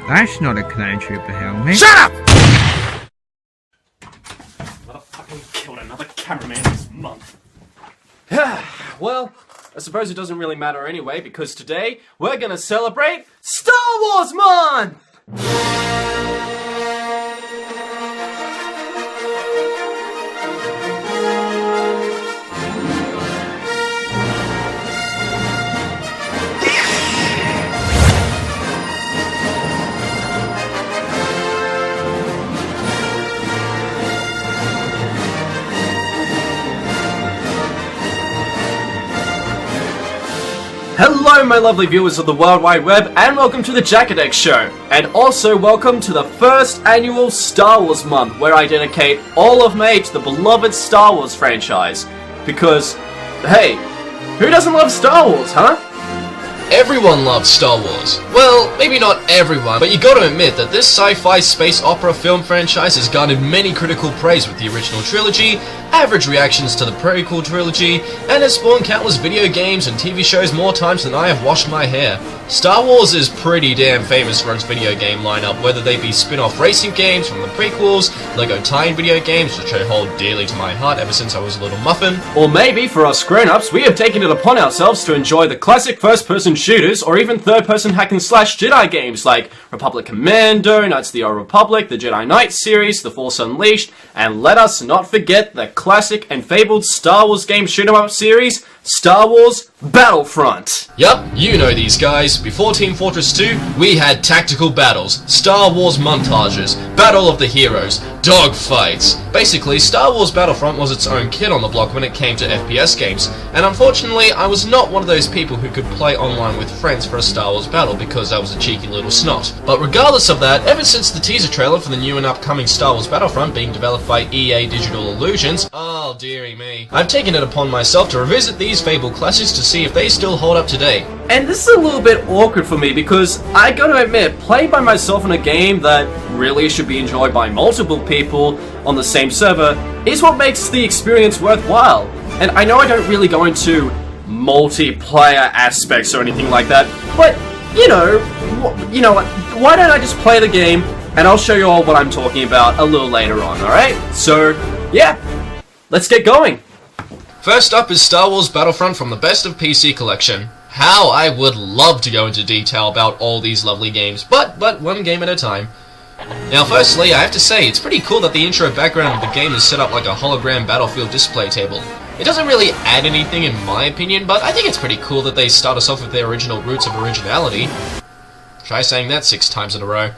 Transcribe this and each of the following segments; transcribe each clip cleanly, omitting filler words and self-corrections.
That's not a clone trooper helmet. Shut up! Motherfucking killed another cameraman this month. Well, I suppose it doesn't really matter anyway, because today we're gonna celebrate Star Wars Month! Hello my lovely viewers of the World Wide Web, and welcome to the TheJackedex show. And also welcome to the first annual Star Wars month, where I dedicate all of May to the beloved Star Wars franchise. Because, hey, who doesn't love Star Wars, huh? Everyone loves Star Wars. Well, maybe not everyone, but you gotta admit that this sci-fi space opera film franchise has garnered many critical praise with the original trilogy, average reactions to the prequel trilogy, and has spawned countless video games and TV shows more times than I have washed my hair. Star Wars is pretty damn famous for its video game lineup, whether they be spin-off racing games from the prequels, Lego tie-in video games, which I hold dearly to my heart ever since I was a little muffin, or maybe, for us grown-ups, we have taken it upon ourselves to enjoy the classic first-person shooters, or even third-person hack-and-slash Jedi games like Republic Commando, Knights of the Old Republic, the Jedi Knight series, The Force Unleashed, and let us not forget the classic and fabled Star Wars game shoot-'em-up series, Star Wars Battlefront. Yup, you know these guys. Before Team Fortress 2, we had tactical battles, Star Wars montages, Battle of the Heroes, dogfights. Basically, Star Wars Battlefront was its own kid on the block when it came to FPS games, and unfortunately, I was not one of those people who could play online with friends for a Star Wars battle because I was a cheeky little snot. But regardless of that, ever since the teaser trailer for the new and upcoming Star Wars Battlefront being developed by EA Digital Illusions, oh dearie me, I've taken it upon myself to revisit these fabled classics to see if they still hold up today. And this is a little bit awkward for me because I gotta admit, playing by myself in a game that really should be enjoyed by multiple people on the same server is what makes the experience worthwhile. And I know I don't really go into multiplayer aspects or anything like that, but you know what, why don't I just play the game and I'll show you all what I'm talking about a little later on, alright? So, yeah, let's get going. First up is Star Wars Battlefront from the Best of PC collection. How I would love to go into detail about all these lovely games, but one game at a time. Now firstly, I have to say, it's pretty cool that the intro background of the game is set up like a hologram battlefield display table. It doesn't really add anything in my opinion, but I think it's pretty cool that they start us off with their original roots of originality. Try saying that 6 times in a row.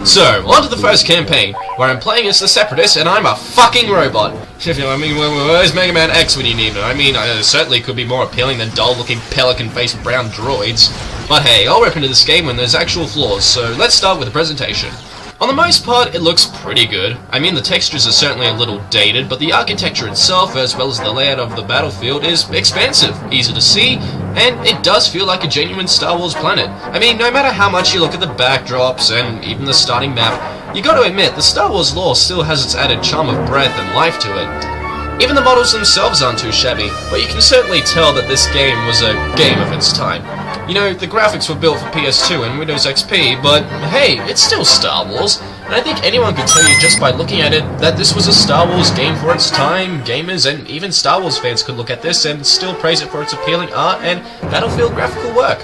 So, on to the first campaign, where I'm playing as the Separatists and I'm a fucking robot. I mean, where's Mega Man X when you need it? I mean, it certainly could be more appealing than dull-looking pelican-faced brown droids. But hey, I'll rip into this game when there's actual flaws, so let's start with the presentation. On the most part, it looks pretty good. I mean, the textures are certainly a little dated, but the architecture itself, as well as the layout of the battlefield, is expansive, easy to see, and it does feel like a genuine Star Wars planet. I mean, no matter how much you look at the backdrops and even the starting map, you gotta admit, the Star Wars lore still has its added charm of breadth and life to it. Even the models themselves aren't too shabby, but you can certainly tell that this game was a game of its time. You know, the graphics were built for PS2 and Windows XP, but hey, it's still Star Wars, and I think anyone could tell you just by looking at it that this was a Star Wars game for its time. Gamers and even Star Wars fans could look at this and still praise it for its appealing art and battlefield graphical work.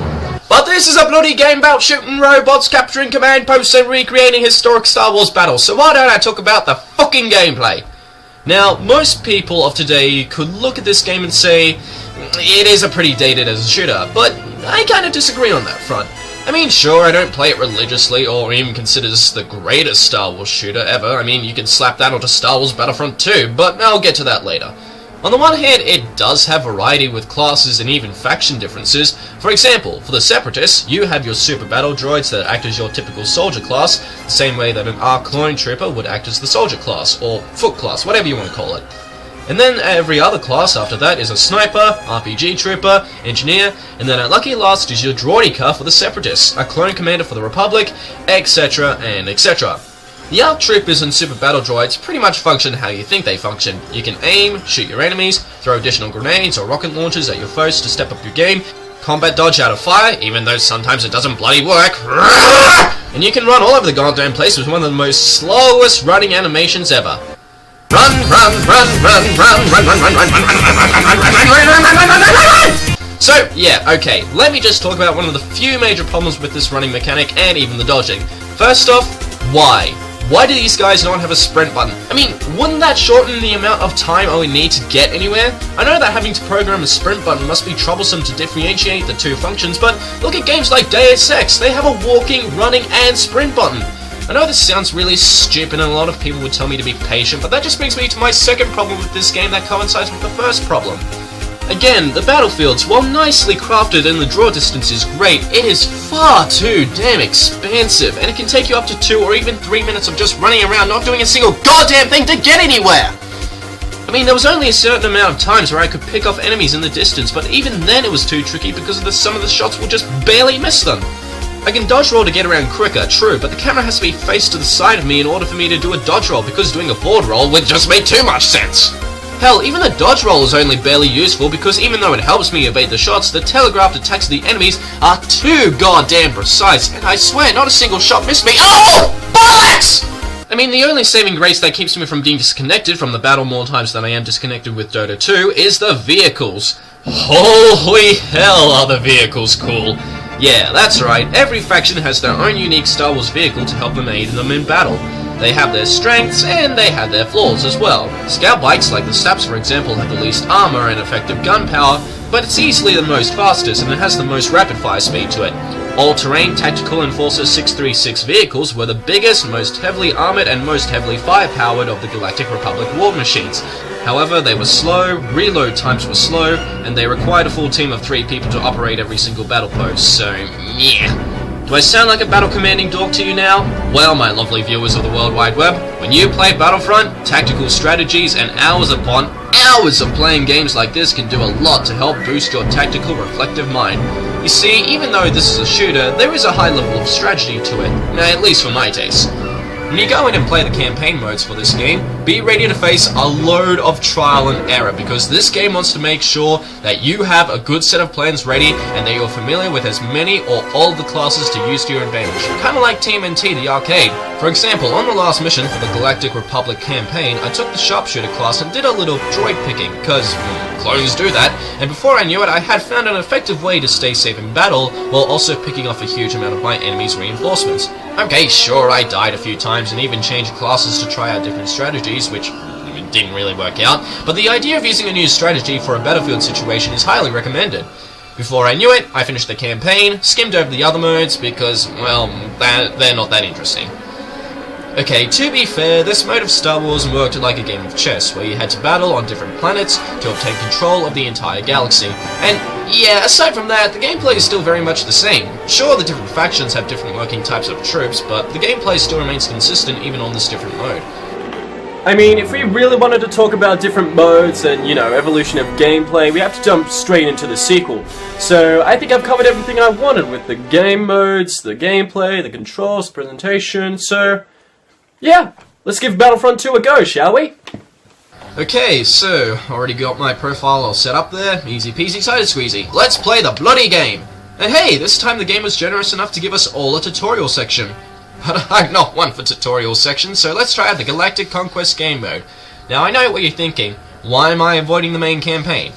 But this is a bloody game about shooting robots, capturing command posts and recreating historic Star Wars battles, so why don't I talk about the fucking gameplay? Now, most people of today could look at this game and say, it is a pretty dated as a shooter, but I kind of disagree on that front. I mean, sure, I don't play it religiously or even consider this the greatest Star Wars shooter ever. I mean, you can slap that onto Star Wars Battlefront 2, but I'll get to that later. On the one hand, it does have variety with classes and even faction differences. For example, for the Separatists, you have your super battle droids that act as your typical soldier class, the same way that an ARC clone trooper would act as the soldier class, or foot class, whatever you want to call it. And then every other class after that is a sniper, RPG trooper, engineer, and then at lucky last is your droidica for the Separatists, a clone commander for the Republic, etc. and etc. The ARC troopers and super battle droids pretty much function how you think they function. You can aim, shoot your enemies, throw additional grenades or rocket launchers at your foes to step up your game, combat dodge out of fire, even though sometimes it doesn't bloody work. And you can run all over the goddamn place with one of the most slowest running animations ever. Run, run, run, run, run, run, run, run, run, run, run, run, run, run, run. So, yeah, okay, let me just talk about one of the few major problems with this running mechanic and even the dodging. First off, why? Why do these guys not have a sprint button? I mean, wouldn't that shorten the amount of time I would need to get anywhere? I know that having to program a sprint button must be troublesome to differentiate the two functions, but look at games like Deus Ex, they have a walking, running, and sprint button. I know this sounds really stupid and a lot of people would tell me to be patient, but that just brings me to my second problem with this game that coincides with the first problem. Again, the battlefields, while nicely crafted and the draw distance is great, it is far too damn expansive, and it can take you up to 2 or even 3 minutes of just running around not doing a single goddamn thing to get anywhere! I mean, there was only a certain amount of times where I could pick off enemies in the distance, but even then it was too tricky because some of the shots will just barely miss them. I can dodge roll to get around quicker, true, but the camera has to be faced to the side of me in order for me to do a dodge roll, because doing a forward roll would just make too much sense. Hell, even the dodge roll is only barely useful because even though it helps me evade the shots, the telegraphed attacks of the enemies are too goddamn precise, and I swear not a single shot missed me. Oh! Bollocks! I mean, the only saving grace that keeps me from being disconnected from the battle more times than I am disconnected with Dota 2 is the vehicles. Holy hell are the vehicles cool. Yeah, that's right, every faction has their own unique Star Wars vehicle to help them aid them in battle. They have their strengths, and they have their flaws as well. Scout bikes, like the Staps for example, have the least armor and effective gun power, but it's easily the most fastest, and it has the most rapid-fire speed to it. All-terrain Tactical Enforcer 636 vehicles were the biggest, most heavily armored, and most heavily fire-powered of the Galactic Republic war machines. However, they were slow, reload times were slow, and they required a full team of 3 people to operate every single battle post, so yeah. Do I sound like a battle commanding dork to you now? Well, my lovely viewers of the World Wide Web, when you play Battlefront, tactical strategies, and hours upon hours of playing games like this can do a lot to help boost your tactical reflective mind. You see, even though this is a shooter, there is a high level of strategy to it, at least for my taste. When you go in and play the campaign modes for this game, be ready to face a load of trial and error, because this game wants to make sure that you have a good set of plans ready and that you're familiar with as many or all of the classes to use to your advantage. Kinda like TMNT, the arcade. For example, on the last mission for the Galactic Republic campaign, I took the sharpshooter class and did a little droid picking, because clones do that, and before I knew it, I had found an effective way to stay safe in battle, while also picking off a huge amount of my enemy's reinforcements. Okay, sure, I died a few times and even changed classes to try out different strategies, which didn't really work out, but the idea of using a new strategy for a battlefield situation is highly recommended. Before I knew it, I finished the campaign, skimmed over the other modes because, well, they're not that interesting. Okay, to be fair, this mode of Star Wars worked like a game of chess, where you had to battle on different planets to obtain control of the entire galaxy. And yeah, aside from that, the gameplay is still very much the same. Sure, the different factions have different working types of troops, but the gameplay still remains consistent even on this different mode. I mean, if we really wanted to talk about different modes and, you know, evolution of gameplay, we have to jump straight into the sequel. So, I think I've covered everything I wanted with the game modes, the gameplay, the controls, presentation, so yeah, let's give Battlefront 2 a go, shall we? Okay, so, already got my profile all set up there, easy peasy side squeezy. Let's play the bloody game! And hey, this time the game was generous enough to give us all a tutorial section. But I'm not one for tutorial sections, so let's try out the Galactic Conquest game mode. Now I know what you're thinking, why am I avoiding the main campaign?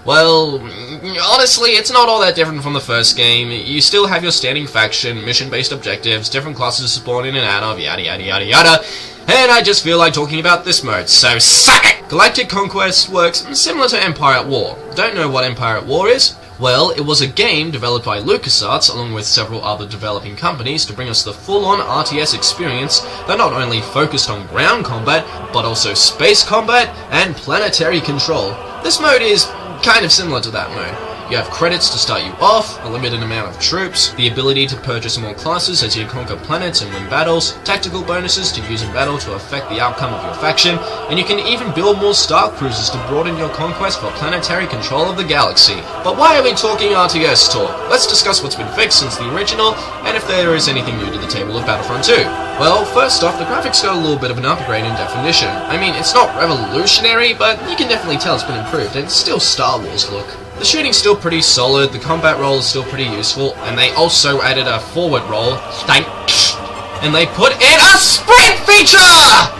Well, honestly, it's not all that different from the first game. You still have your standing faction, mission-based objectives, different classes to spawn in and out of, yada yada yada yada. And I just feel like talking about this mode, so suck it! Galactic Conquest works similar to Empire at War. Don't know what Empire at War is? Well, it was a game developed by LucasArts along with several other developing companies to bring us the full-on RTS experience that not only focused on ground combat, but also space combat and planetary control. This mode is kind of similar to that mode. You have credits to start you off, a limited amount of troops, the ability to purchase more classes as you conquer planets and win battles, tactical bonuses to use in battle to affect the outcome of your faction, and you can even build more star cruisers to broaden your conquest for planetary control of the galaxy. But why are we talking RTS talk? Let's discuss what's been fixed since the original, and if there is anything new to the table of Battlefront 2. Well, first off, the graphics got a little bit of an upgrade in definition. I mean, it's not revolutionary, but you can definitely tell it's been improved, and it's still Star Wars look. The shooting's still pretty solid, the combat roll is still pretty useful, and they also added a forward roll, and they put in a sprint feature!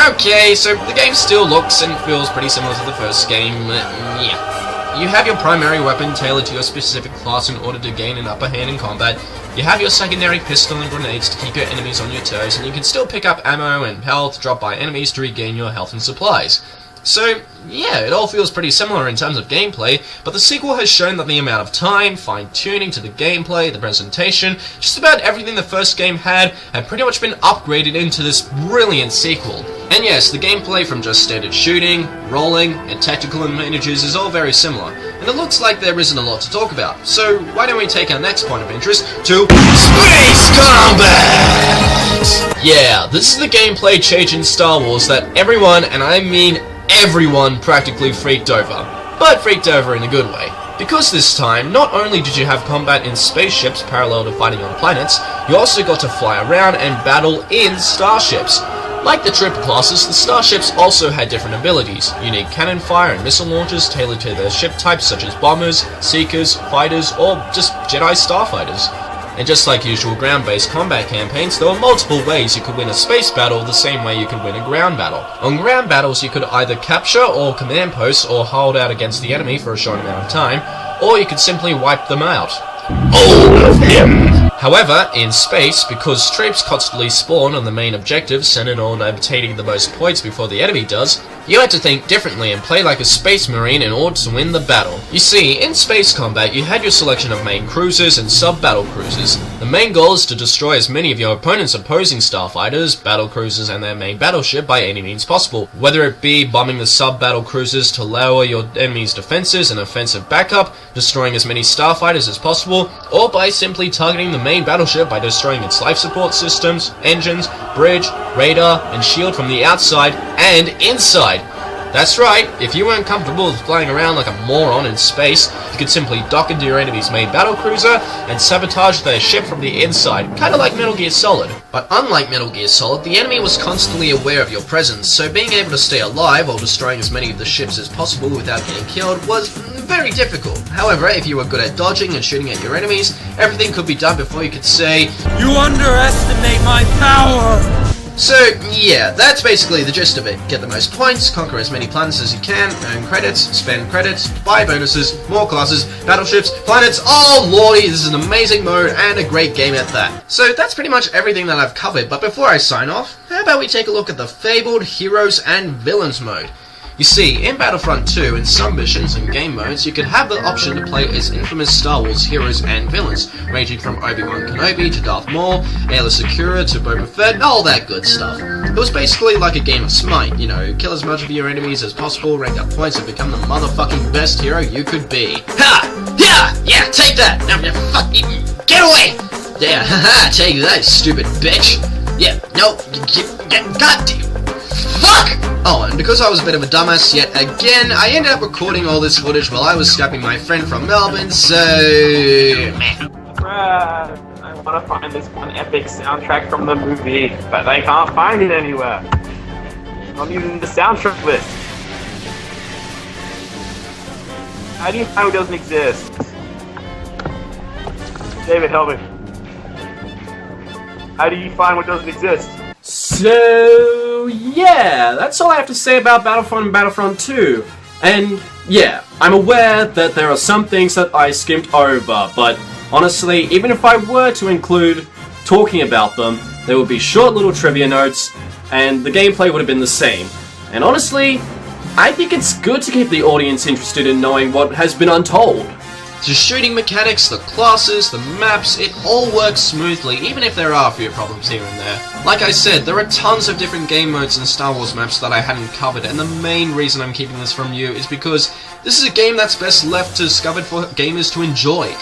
Okay, so the game still looks and feels pretty similar to the first game, yeah. You have your primary weapon tailored to your specific class in order to gain an upper hand in combat. You have your secondary pistol and grenades to keep your enemies on your toes, and you can still pick up ammo and health dropped by enemies to regain your health and supplies. So, yeah, it all feels pretty similar in terms of gameplay, but the sequel has shown that the amount of time, fine-tuning to the gameplay, the presentation, just about everything the first game had pretty much been upgraded into this brilliant sequel. And yes, the gameplay from just standard shooting, rolling, and tactical advantages is all very similar, and it looks like there isn't a lot to talk about, so why don't we take our next point of interest to Space Combat! Yeah, this is the gameplay change in Star Wars that everyone, and I mean everyone, practically freaked over. But freaked over in a good way. Because this time, not only did you have combat in spaceships parallel to fighting on planets, you also got to fly around and battle in starships. Like the trooper classes, the starships also had different abilities, unique cannon fire and missile launchers tailored to their ship types such as bombers, seekers, fighters, or just Jedi starfighters. And just like usual ground-based combat campaigns, there were multiple ways you could win a space battle the same way you could win a ground battle. On ground battles, you could either capture or command posts or hold out against the enemy for a short amount of time, or you could simply wipe them out. All of them! However, in space, because troops constantly spawn on the main objective centered on obtaining the most points before the enemy does, you had to think differently and play like a space marine in order to win the battle. You see, in space combat, you had your selection of main cruisers and sub-battle cruisers. The main goal is to destroy as many of your opponent's opposing starfighters, battle cruisers, and their main battleship by any means possible, whether it be bombing the sub-battle cruisers to lower your enemy's defenses and offensive backup, destroying as many starfighters as possible, or by simply targeting the main battleship by destroying its life support systems, engines, bridge, radar, and shield from the outside and inside. That's right, if you weren't comfortable with flying around like a moron in space, you could simply dock into your enemy's main battlecruiser and sabotage their ship from the inside, kinda like Metal Gear Solid. But unlike Metal Gear Solid, the enemy was constantly aware of your presence, so being able to stay alive while destroying as many of the ships as possible without getting killed was very difficult. However, if you were good at dodging and shooting at your enemies, everything could be done before you could say, "You underestimate my power!" So, yeah, that's basically the gist of it. Get the most points, conquer as many planets as you can, earn credits, spend credits, buy bonuses, more classes, battleships, planets, oh lordy, this is an amazing mode and a great game at that. So that's pretty much everything that I've covered, but before I sign off, how about we take a look at the fabled Heroes and Villains mode. You see, in Battlefront 2, in some missions and game modes, you could have the option to play as infamous Star Wars heroes and villains, ranging from Obi-Wan Kenobi to Darth Maul, Aayla Secura to Boba Fett, all that good stuff. It was basically like a game of Smite, you know, kill as much of your enemies as possible, rank up points, and become the motherfucking best hero you could be. Ha! Yeah, take that! Now, fucking get away! Yeah, haha, take that, stupid bitch! Yeah, no, goddamn. Fuck! Oh, and because I was a bit of a dumbass yet again, I ended up recording all this footage while I was Skyping my friend from Melbourne, so... man. I want to find this one epic soundtrack from the movie, but I can't find it anywhere. Not even the soundtrack list. How do you find what doesn't exist? David, help me. How do you find what doesn't exist? So, yeah, that's all I have to say about Battlefront and Battlefront 2. And, yeah, I'm aware that there are some things that I skimmed over, but honestly, even if I were to include talking about them, there would be short little trivia notes, and the gameplay would have been the same. And honestly, I think it's good to keep the audience interested in knowing what has been untold. The shooting mechanics, the classes, the maps, it all works smoothly, even if there are a few problems here and there. Like I said, there are tons of different game modes and Star Wars maps that I hadn't covered, and the main reason I'm keeping this from you is because this is a game that's best left discovered for gamers to enjoy.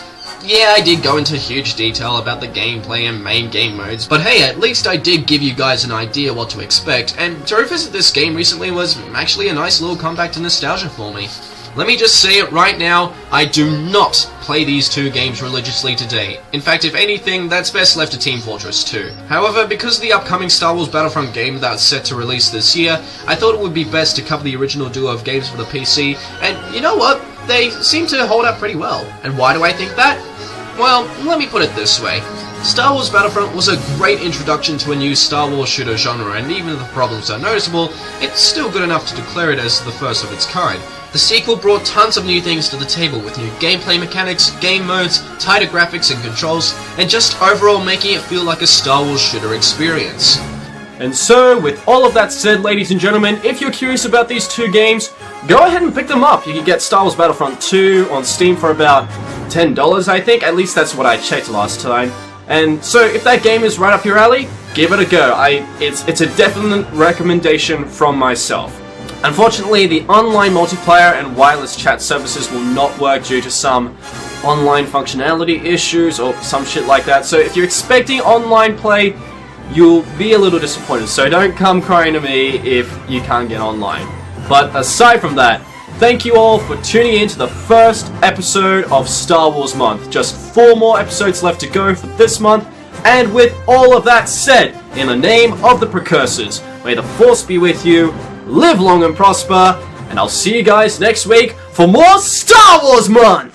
yeah, I did go into huge detail about the gameplay and main game modes, but hey, at least I did give you guys an idea what to expect, and to revisit this game recently was actually a nice little comeback to nostalgia for me. Let me just say it right now, I do not play these two games religiously today. In fact, if anything, that's best left to Team Fortress 2. However, because of the upcoming Star Wars Battlefront game that's set to release this year, I thought it would be best to cover the original duo of games for the PC, and you know what? They seem to hold up pretty well. And why do I think that? Well, let me put it this way. Star Wars Battlefront was a great introduction to a new Star Wars shooter genre, and even if the problems are noticeable, it's still good enough to declare it as the first of its kind. The sequel brought tons of new things to the table with new gameplay mechanics, game modes, tighter graphics and controls, and just overall making it feel like a Star Wars shooter experience. And so, with all of that said, ladies and gentlemen, if you're curious about these two games, go ahead and pick them up. You can get Star Wars Battlefront 2 on Steam for about $10, I think. At least that's what I checked last time. And so, if that game is right up your alley, give it a go. It's a definite recommendation from myself. Unfortunately, the online multiplayer and wireless chat services will not work due to some online functionality issues or some shit like that. So if you're expecting online play, you'll be a little disappointed. So don't come crying to me if you can't get online. But aside from that, thank you all for tuning in to the first episode of Star Wars Month. Just 4 more episodes left to go for this month. And with all of that said, in the name of the Precursors, may the Force be with you. Live long and prosper, and I'll see you guys next week for more Star Wars Month!